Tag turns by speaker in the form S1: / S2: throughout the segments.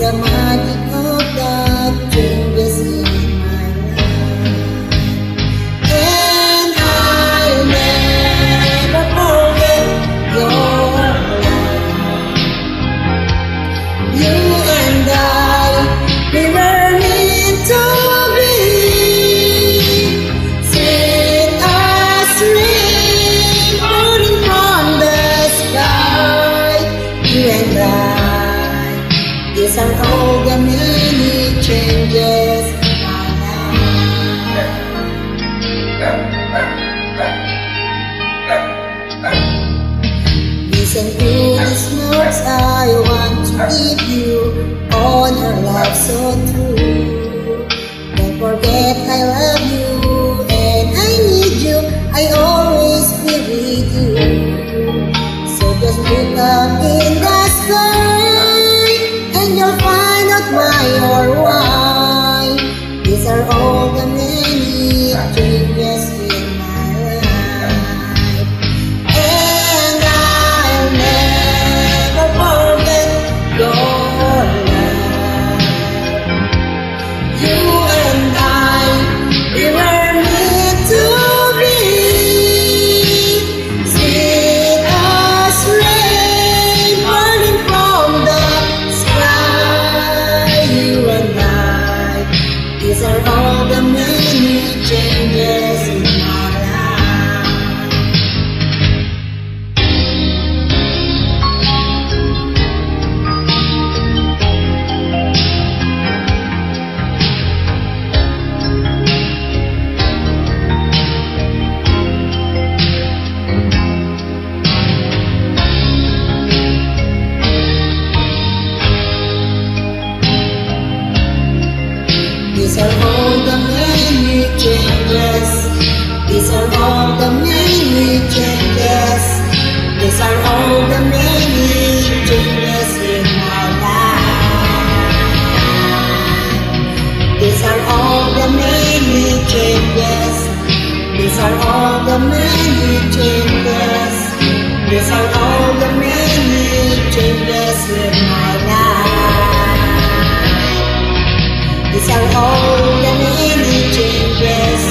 S1: the magic of that changes in my life. And I'll never forget your love. You and I, we were meant to be. Sweet as rain falling from the sky. You and I, these are all the many changes in my life. Listen to these notes I want to give you on our love so true. Don't forget I love you and I need you. I always be with you. So just look up in the sky and you'll find out why or why. These are all the many changes in my life. And I'll never forget your love. You and I, we were meant to be. Sweet as rain falling from the sky. You and I, these are all the many changes in my life. These are all the many changes. These are all the many changes. These are all the many changes in my life. These are all the many changes. These are all the many changes. These are all the many changes in my life. These are all the many changes.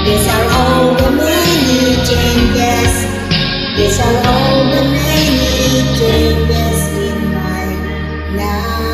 S1: These are all the many changes. These are all the many changes in my life.